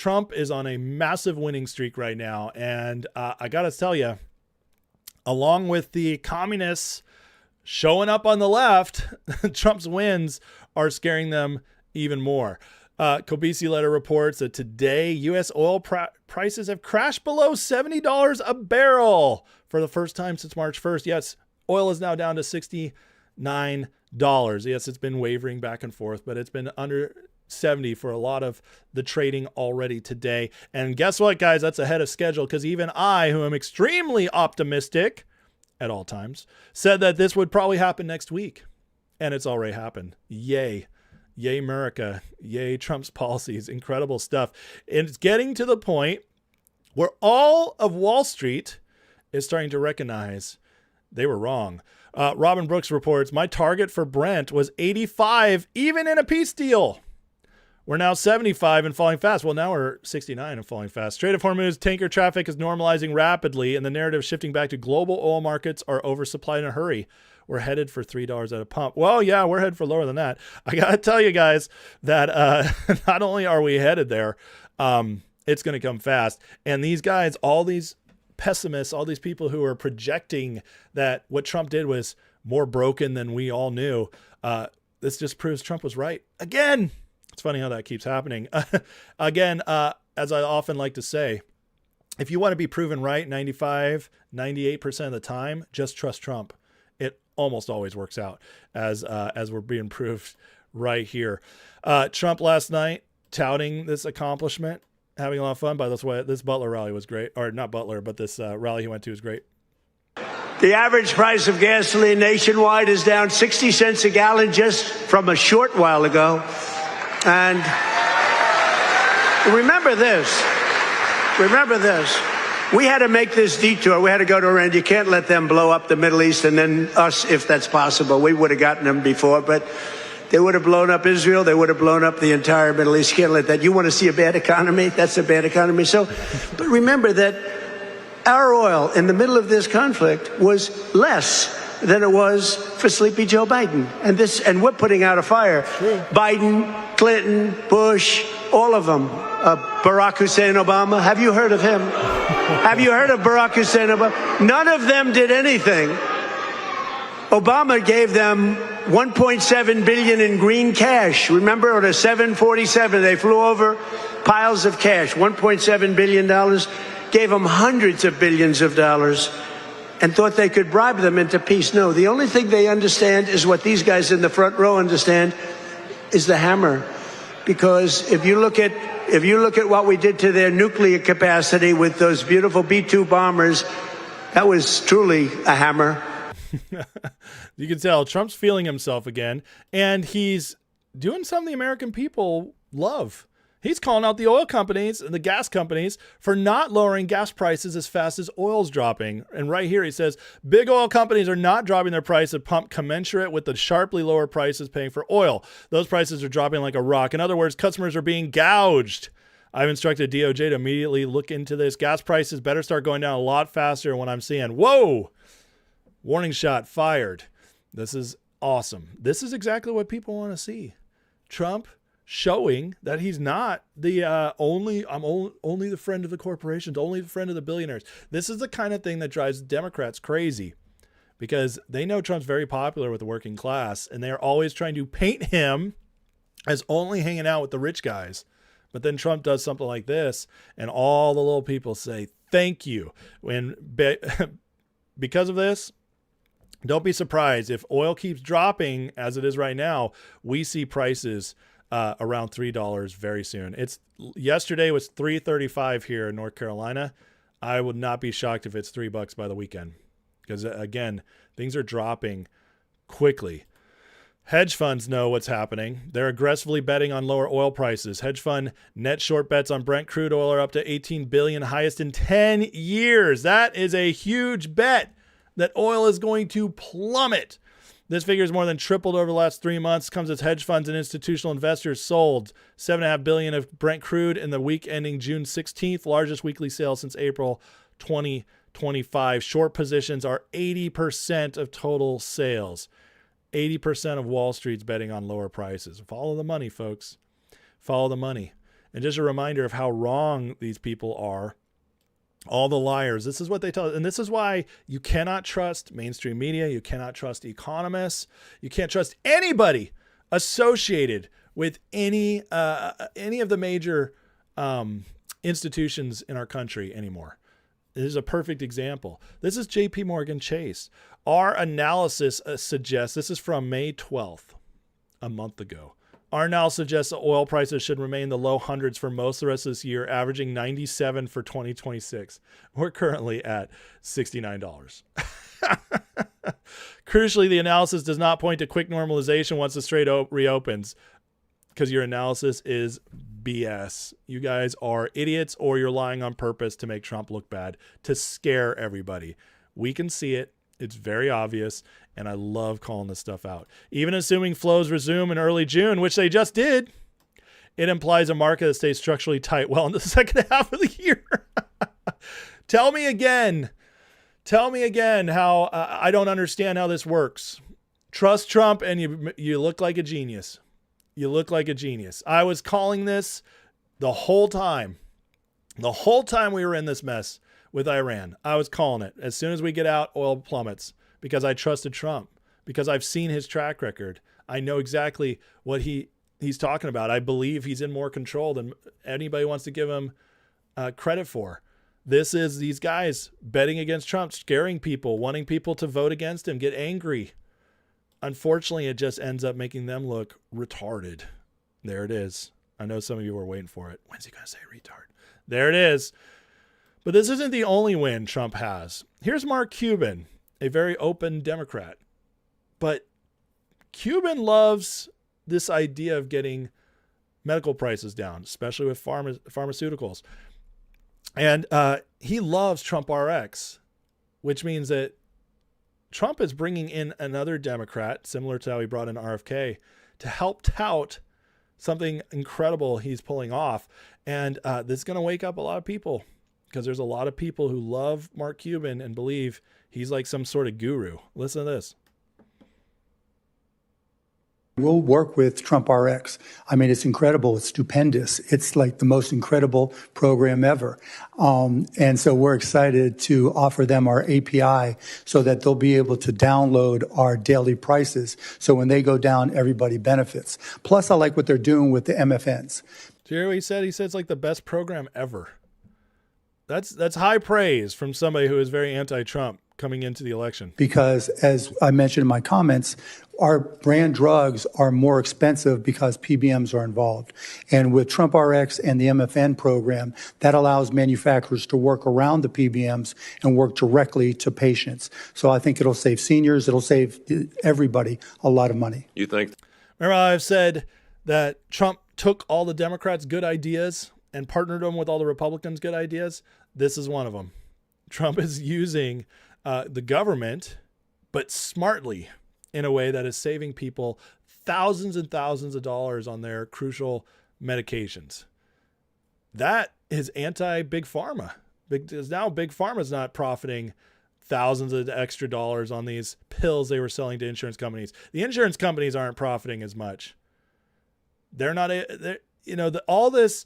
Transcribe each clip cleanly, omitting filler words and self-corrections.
Trump is on a massive winning streak right now. And I got to tell you, along with the communists showing up on the left, Trump's wins are scaring them even more. Kobisi letter reports that today U.S. oil prices have crashed below $70 a barrel for the first time since March 1st. Yes, oil is now down to $69. Yes, it's been wavering back and forth, but it's been under 70 for a lot of the trading already today. And guess what, guys? That's ahead of schedule, because even I, who am extremely optimistic at all times, said that this would probably happen next week. And it's already happened. Yay. Yay, America. Yay, Trump's policies. Incredible stuff. And it's getting to the point where all of Wall Street is starting to recognize they were wrong. Robin Brooks reports, my target for Brent was 85, even in a peace deal. We're now 75 and falling fast. Well, now we're 69 and falling fast. Strait of Hormuz tanker traffic is normalizing rapidly, and the narrative shifting back to global oil markets are oversupplied in a hurry. We're headed for $3 at a pump. Well, yeah, we're headed for lower than that. I got to tell you guys that not only are we headed there, it's going to come fast. And these guys, all these pessimists, all these people who are projecting that what Trump did was more broken than we all knew, this just proves Trump was right. Again, it's funny how that keeps happening. Again, as I often like to say, if you want to be proven right 95, 98% of the time, just trust Trump. It almost always works out, as we're being proved right here. Trump last night touting this accomplishment, having a lot of fun. By the way, this Butler rally was great. Or not Butler, but this rally he went to was great. The average price of gasoline nationwide is down 60 cents a gallon just from a short while ago. And remember this. We had to make this detour. We had to go to Iran. You can't let them blow up the Middle East and then us, if that's possible. We would have gotten them before, but they would have blown up Israel. They would have blown up the entire Middle East. You can't let that. You want to see a bad economy? That's a bad economy. So, but remember that our oil in the middle of this conflict was less than it was for sleepy Joe Biden. And we're putting out a fire. True. Biden, Clinton, Bush, all of them. Barack Hussein Obama. Have you heard of him? Have you heard of Barack Hussein Obama? None of them did anything. Obama gave them $1.7 billion in green cash. Remember, on a 747, they flew over piles of cash. $1.7 billion. Gave them hundreds of billions of dollars and thought they could bribe them into peace. No, the only thing they understand is what these guys in the front row understand is the hammer. Because if you look at what we did to their nuclear capacity with those beautiful B-2 bombers, that was truly a hammer. You can tell Trump's feeling himself again, and he's doing something the American people love. He's calling out the oil companies and the gas companies for not lowering gas prices as fast as oil's dropping. And right here he says, big oil companies are not dropping their price at pump commensurate with the sharply lower prices paying for oil. Those prices are dropping like a rock. In other words, customers are being gouged. I've instructed DOJ to immediately look into this. Gas prices better start going down a lot faster than what I'm seeing. Whoa! Warning shot fired. This is awesome. This is exactly what people want to see. Trump showing that he's not the only the friend of the corporations, only the friend of the billionaires. This is the kind of thing that drives Democrats crazy, because they know Trump's very popular with the working class, and they're always trying to paint him as only hanging out with the rich guys. But then Trump does something like this, and all the little people say, thank you. Because of this, don't be surprised if oil keeps dropping as it is right now. We see prices around $3 very soon. Yesterday was $3.35 here in North Carolina. I would not be shocked if it's $3 by the weekend, because again, things are dropping quickly. Hedge funds know what's happening. They're aggressively betting on lower oil prices. Hedge fund net short bets on Brent crude oil are up to 18 billion, highest in 10 years. That is a huge bet that oil is going to plummet. This figure is more than tripled over the last 3 months. Comes as hedge funds and institutional investors sold $7.5 billion of Brent crude in the week ending June 16th, largest weekly sale since April 2025. Short positions are 80% of total sales. 80% of Wall Street's betting on lower prices. Follow the money, folks. Follow the money. And just a reminder of how wrong these people are. All the liars. This is what they tell us. And this is why you cannot trust mainstream media. You cannot trust economists. You can't trust anybody associated with any of the major institutions in our country anymore. This is a perfect example. This is JP Morgan Chase. Our analysis suggests, this is from May 12th, a month ago. Our analysis suggests that oil prices should remain in the low hundreds for most of the rest of this year, averaging 97 for 2026. We're currently at $69. Crucially, the analysis does not point to quick normalization once the Strait reopens, because your analysis is BS. You guys are idiots, or you're lying on purpose to make Trump look bad, to scare everybody. We can see it. It's very obvious, and I love calling this stuff out. Even assuming flows resume in early June, which they just did, it implies a market that stays structurally tight well in the second half of the year. Tell me again how I don't understand how this works. Trust Trump, and you look like a genius. You look like a genius. I was calling this the whole time. The whole time we were in this mess with Iran, I was calling it. As soon as we get out, oil plummets, because I trusted Trump, because I've seen his track record. I know exactly what he's talking about. I believe he's in more control than anybody wants to give him credit for. This is these guys betting against Trump, scaring people, wanting people to vote against him, get angry. Unfortunately, it just ends up making them look retarded. There it is. I know some of you were waiting for it. When's he going to say retard? There it is. But this isn't the only win Trump has. Here's Mark Cuban, a very open Democrat. But Cuban loves this idea of getting medical prices down, especially with pharmaceuticals. And he loves Trump RX, which means that Trump is bringing in another Democrat, similar to how he brought in RFK, to help tout something incredible he's pulling off. And this is going to wake up a lot of people, because there's a lot of people who love Mark Cuban and believe he's like some sort of guru. Listen to this. We'll work with Trump RX. I mean, it's incredible. It's stupendous. It's like the most incredible program ever. And so we're excited to offer them our API so that they'll be able to download our daily prices. So when they go down, everybody benefits. Plus, I like what they're doing with the MFNs. Do you hear what he said? He said it's like the best program ever. That's high praise from somebody who is very anti-Trump coming into the election. Because as I mentioned in my comments, our brand drugs are more expensive because PBMs are involved. And with Trump RX and the MFN program, that allows manufacturers to work around the PBMs and work directly to patients. So I think it'll save seniors, it'll save everybody a lot of money. You think? Remember how I've said that Trump took all the Democrats' good ideas and partnered them with all the Republicans' good ideas? This is one of them. Trump is using the government, but smartly, in a way that is saving people thousands and thousands of dollars on their crucial medications. That is anti-big pharma. Because now big pharma is not profiting thousands of extra dollars on these pills they were selling to insurance companies. The insurance companies aren't profiting as much. They're not, all this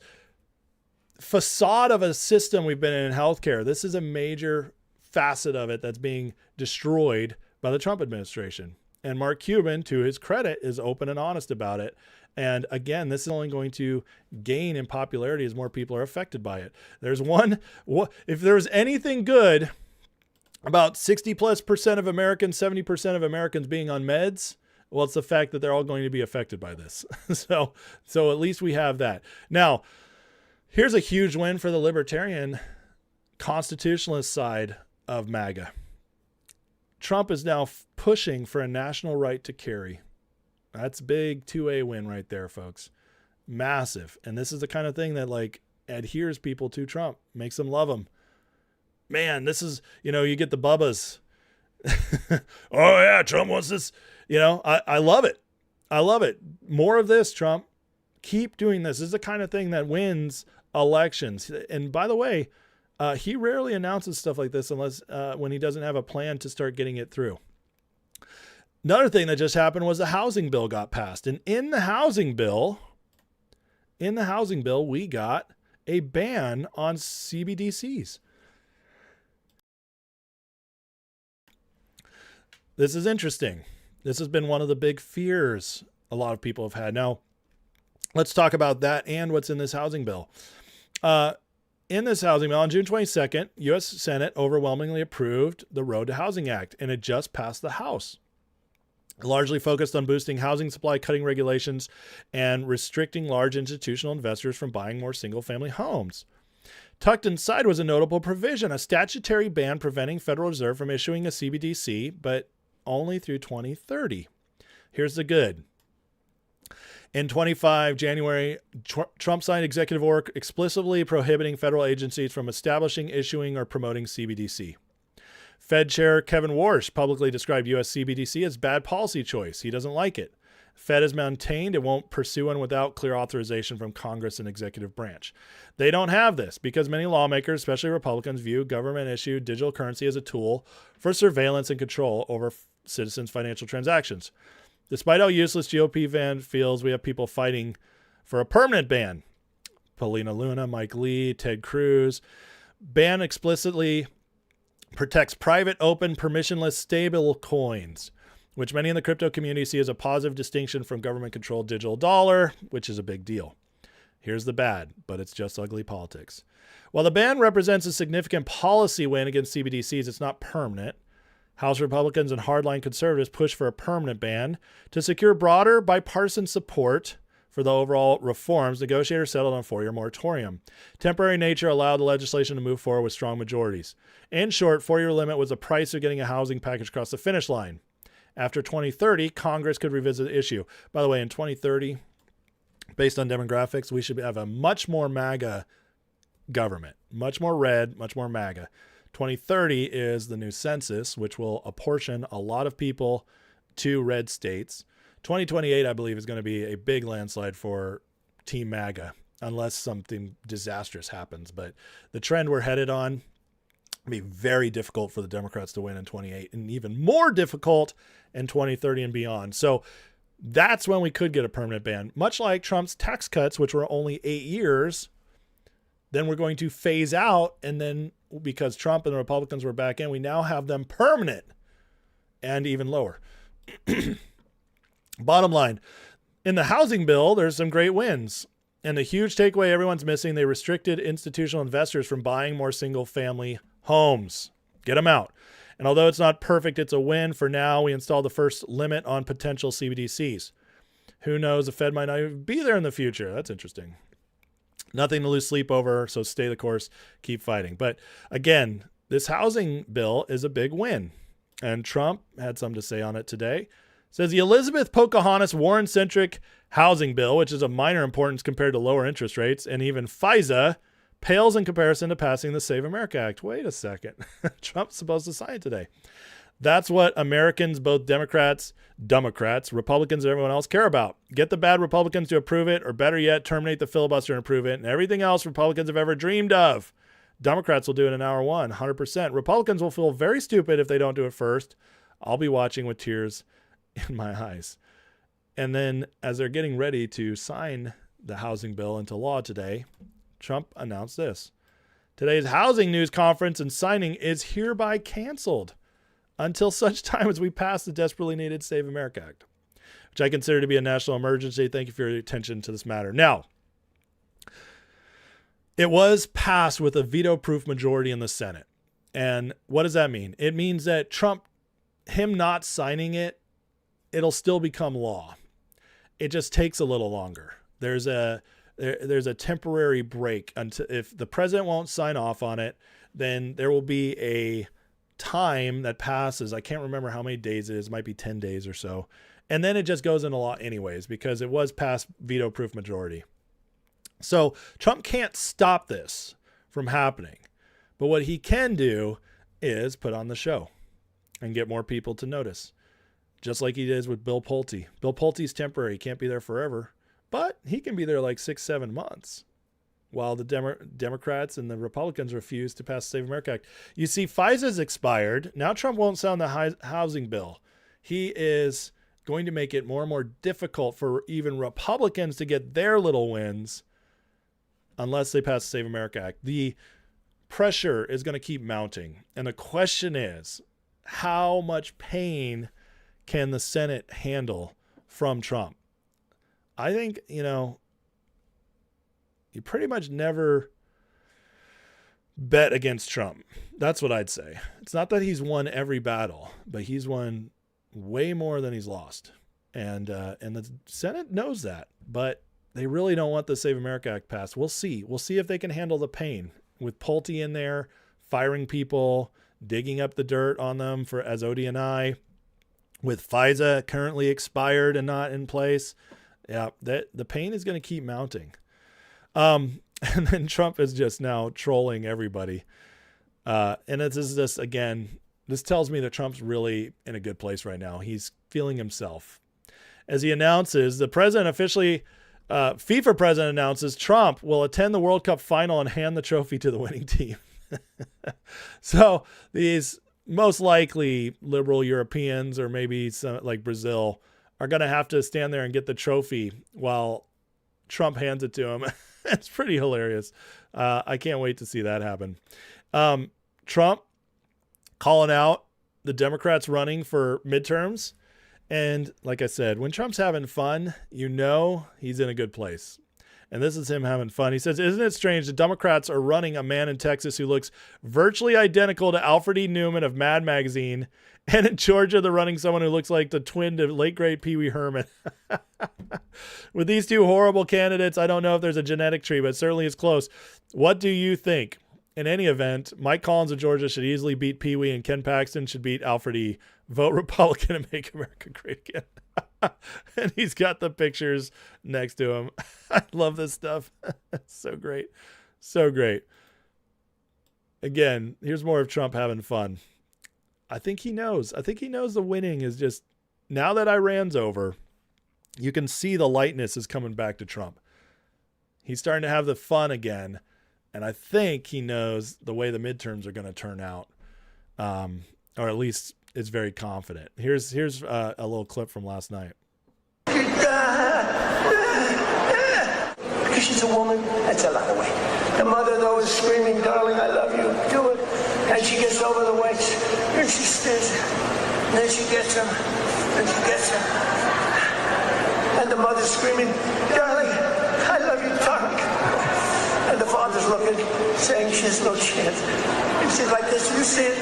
facade of a system we've been in healthcare. This is a major facet of it that's being destroyed by the Trump administration. And Mark Cuban, to his credit, is open and honest about it. And again, this is only going to gain in popularity as more people are affected by it. If there's anything good about 60+% of Americans, 70% of Americans being on meds, well, it's the fact that they're all going to be affected by this. So at least we have that. Now, here's a huge win for the libertarian constitutionalist side of MAGA. Trump is now pushing for a national right to carry. That's big 2A win right there, folks. Massive. And this is the kind of thing that adheres people to Trump, makes them love him. Man, this is, you get the bubbas. Oh yeah, Trump wants this. I love it. I love it. More of this, Trump. Keep doing this. This is the kind of thing that wins elections. And by the way, he rarely announces stuff like this unless when he doesn't have a plan to start getting it through. Another thing that just happened was the housing bill got passed. And in the housing bill, in the housing bill, we got a ban on CBDCs. This is interesting. This has been one of the big fears a lot of people have had. Now, let's talk about that and what's in this housing bill. In this housing bill, on June 22nd, U.S. Senate overwhelmingly approved the Road to Housing Act, and it just passed the House. Largely focused on boosting housing supply, cutting regulations, and restricting large institutional investors from buying more single-family homes. Tucked inside was a notable provision, a statutory ban preventing Federal Reserve from issuing a CBDC, but only through 2030. Here's the good. In 25 January, Trump signed executive order explicitly prohibiting federal agencies from establishing, issuing, or promoting CBDC. Fed Chair Kevin Warsh publicly described U.S. CBDC as bad policy choice. He doesn't like it. Fed has maintained it won't pursue one without clear authorization from Congress and executive branch. They don't have this because many lawmakers, especially Republicans, view government-issued digital currency as a tool for surveillance and control over citizens' financial transactions. Despite how useless GOP van feels, we have people fighting for a permanent ban. Paulina Luna, Mike Lee, Ted Cruz. Ban explicitly protects private, open, permissionless stable coins, which many in the crypto community see as a positive distinction from government-controlled digital dollar, which is a big deal. Here's the bad, but it's just ugly politics. While the ban represents a significant policy win against CBDCs, it's not permanent. House Republicans and hardline conservatives push for a permanent ban. To secure broader bipartisan support for the overall reforms, negotiators settled on a 4-year moratorium. Temporary nature allowed the legislation to move forward with strong majorities. In short, 4-year limit was the price of getting a housing package across the finish line. After 2030, Congress could revisit the issue. By the way, in 2030, based on demographics, we should have a much more MAGA government. Much more red, much more MAGA. 2030 is the new census, which will apportion a lot of people to red states. 2028, I believe, is going to be a big landslide for Team MAGA, unless something disastrous happens. But the trend we're headed on will be very difficult for the Democrats to win in 28, and even more difficult in 2030 and beyond. So that's when we could get a permanent ban. Much like Trump's tax cuts, which were only 8 years, then we're going to phase out, and then because Trump and the Republicans were back in, we now have them permanent and even lower. Bottom line, in the housing bill, there's some great wins. And the huge takeaway everyone's missing, they restricted institutional investors from buying more single-family homes. Get them out. And although it's not perfect, it's a win. For now, we installed the first limit on potential CBDCs. Who knows, the Fed might not even be there in the future. That's interesting. Nothing to lose sleep over, so stay the course, keep fighting. But again, this housing bill is a big win. And Trump had something to say on it today. Says the Elizabeth Pocahontas Warren-centric housing bill, which is of minor importance compared to lower interest rates, and even FISA, pales in comparison to passing the Save America Act. Wait a second. Trump's supposed to sign it today. That's what Americans, both Democrats, Republicans, and everyone else care about. Get the bad Republicans to approve it, or better yet, terminate the filibuster and approve it, and everything else Republicans have ever dreamed of. Democrats will do it in hour one, 100%. Republicans will feel very stupid if they don't do it first. I'll be watching with tears in my eyes. And then as they're getting ready to sign the housing bill into law today, Trump announced this. Today's housing news conference and signing is hereby canceled until such time as we pass the desperately needed Save America Act, which I consider to be a national emergency. Thank you for your attention to this matter. Now, it was passed with a veto-proof majority in the Senate. And what does that mean? It means that Trump, him not signing it, it'll still become law. It just takes a little longer. There's a temporary break until if the president won't sign off on it, then there will be a time that passes. I can't remember how many days it is. It might be 10 days or so. And then it just goes into law anyways, because it was passed veto-proof majority. So Trump can't stop this from happening. But what he can do is put on the show and get more people to notice. Just like he did with Bill Pulte. Bill Pulte's temporary. He can't be there forever. But he can be there like 6-7 months while the Democrats and the Republicans refuse to pass the Save America Act. You see, FISA's expired. Now Trump won't sign the housing bill. He is going to make it more and more difficult for even Republicans to get their little wins unless they pass the Save America Act. The pressure is going to keep mounting. And the question is, how much pain can the Senate handle from Trump? I think, you pretty much never bet against Trump. That's what I'd say. It's not that he's won every battle, but he's won way more than he's lost. And the Senate knows that, but they really don't want the Save America Act passed. We'll see. We'll see if they can handle the pain with Pulte in there, firing people, digging up the dirt on them as ODNI, with FISA currently expired and not in place. Yeah, the pain is going to keep mounting. And then Trump is just now trolling everybody. And this is just, again, this tells me that Trump's really in a good place right now. He's feeling himself. As he announces, the president officially, FIFA president announces Trump will attend the World Cup final and hand the trophy to the winning team. So these most likely liberal Europeans, or maybe some like Brazil, are going to have to stand there and get the trophy while Trump hands it to him. It's pretty hilarious. I can't wait to see that happen. Trump calling out the Democrats running for midterms. And like I said, when Trump's having fun, he's in a good place. And this is him having fun. He says, "Isn't it strange the Democrats are running a man in Texas who looks virtually identical to Alfred E. Newman of Mad Magazine, and in Georgia they're running someone who looks like the twin to late great Pee Wee Herman." With these two horrible candidates, I don't know if there's a genetic tree, but certainly it's close. What do you think? In any event, Mike Collins of Georgia should easily beat Pee Wee, and Ken Paxton should beat Alfred E. Vote Republican and make America great again. And he's got the pictures next to him. I love this stuff. It's so great. So great. Again, here's more of Trump having fun. I think he knows. The winning is just, now that Iran's over, you can see the lightness is coming back to Trump. He's starting to have the fun again. And I think he knows the way the midterms are going to turn out. Or at least is very confident. Here's a little clip from last night. Because she's a woman, that's a lot of weight. The mother, though, is screaming, "Darling, I love you, do it." And she gets over the weights, and she stands there. And then she gets him, and she gets him. And the mother's screaming, "Darling, I love you, darling." And the father's looking, saying she has no chance. And she's like this, you see it?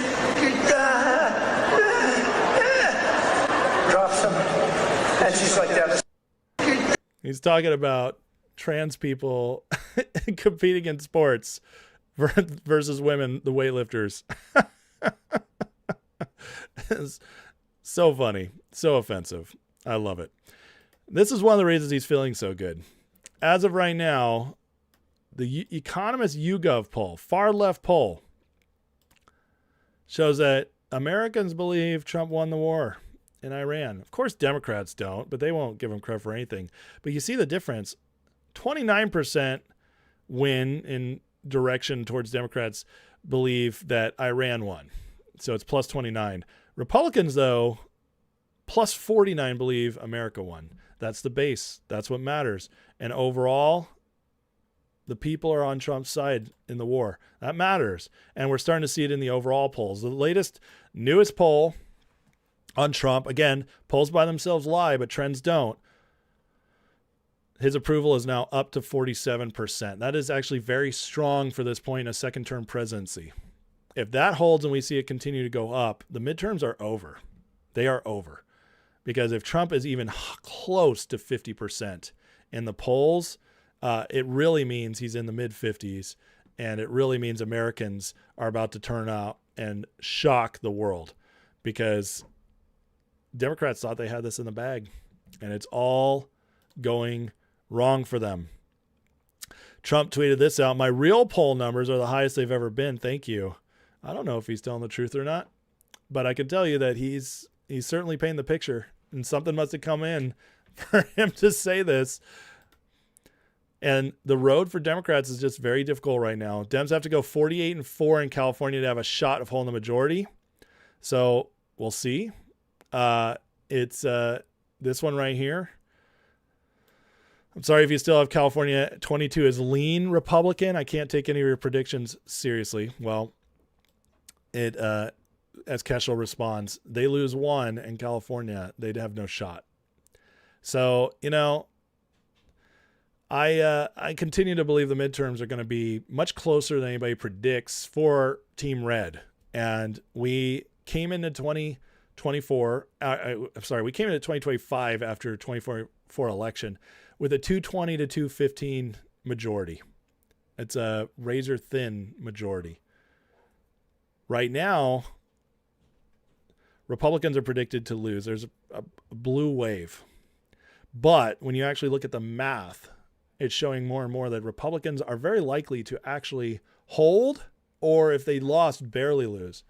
Drops him. And she's like that. He's talking about trans people competing in sports versus women, the weightlifters. It's so funny, so offensive. I love it. This is one of the reasons he's feeling so good. As of right now, the Economist YouGov poll, far left poll, shows that Americans believe Trump won the war in Iran. Of course, Democrats don't, but they won't give him credit for anything. But you see the difference. 29% win in direction towards Democrats believe that Iran won. So it's plus 29. Republicans, though, plus 49 believe America won. That's the base. That's what matters. And overall, the people are on Trump's side in the war. That matters. And we're starting to see it in the overall polls. The latest, newest poll on Trump, again, polls by themselves lie, but trends don't. His approval is now up to 47%. That is actually very strong for this point in a second-term presidency. If that holds and we see it continue to go up, the midterms are over. They are over. Because if Trump is even close to 50% in the polls, it really means he's in the mid-50s, and it really means Americans are about to turn out and shock the world, because Democrats thought they had this in the bag, and it's all going wrong for them. Trump tweeted this out: "My real poll numbers are the highest they've ever been. Thank you." I don't know if he's telling the truth or not, but I can tell you that he's certainly painting the picture, and something must have come in for him to say this. And the road for Democrats is just very difficult right now. Dems have to go 48-4 in California to have a shot of holding the majority. So we'll see. It's this one right here. I'm sorry if you still have California 22 as lean Republican. I can't take any of your predictions seriously. Well, it as Keschel responds, they lose one in California, they'd have no shot. So, I continue to believe the midterms are going to be much closer than anybody predicts for Team Red. And we came into 2024. We came into 2025 after 2024 election with a 220 to 215 majority. It's a razor thin majority. Right now, Republicans are predicted to lose. There's a blue wave. But when you actually look at the math, it's showing more and more that Republicans are very likely to actually hold, or if they lost, barely lose.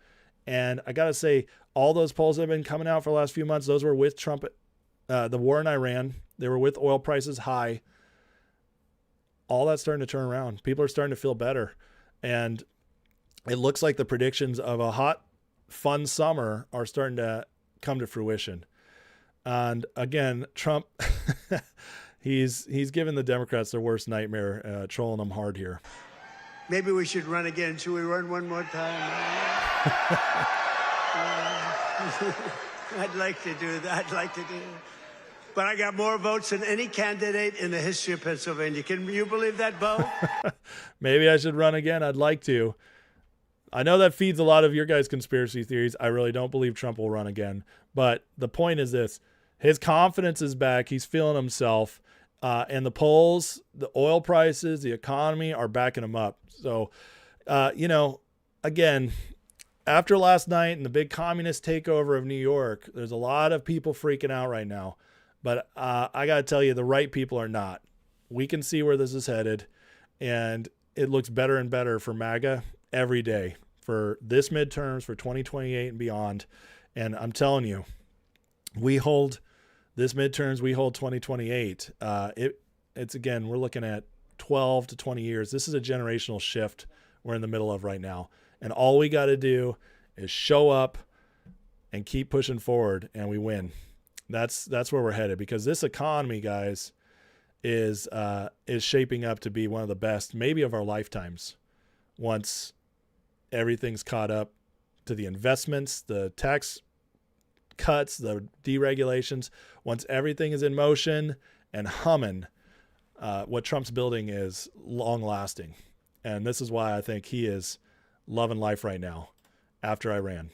And I got to say, all those polls that have been coming out for the last few months, those were with Trump, the war in Iran. They were with oil prices high. All that's starting to turn around. People are starting to feel better. And it looks like the predictions of a hot, fun summer are starting to come to fruition. And again, Trump, he's given the Democrats their worst nightmare, trolling them hard here. Maybe we should run again. Should we run one more time? I'd like to do that. But I got more votes than any candidate in the history of Pennsylvania. Can you believe that, Bo? Maybe I should run again. I'd like to. I know that feeds a lot of your guys' conspiracy theories. I really don't believe Trump will run again. But the point is this. His confidence is back. He's feeling himself. And the polls, the oil prices, the economy are backing him up. So, again, after last night and the big communist takeover of New York, there's a lot of people freaking out right now. But I got to tell you, the right people are not. We can see where this is headed. And it looks better and better for MAGA every day for this midterms, for 2028 and beyond. And I'm telling you, we hold this midterms, we hold 2028. It's again, we're looking at 12 to 20 years. This is a generational shift we're in the middle of right now. And all we got to do is show up and keep pushing forward, and we win. That's where we're headed, because this economy, guys, is shaping up to be one of the best, maybe of our lifetimes, once everything's caught up to the investments, the tax cuts, the deregulations. Once everything is in motion and humming, what Trump's building is long lasting. And this is why I think he is loving life right now after Iran.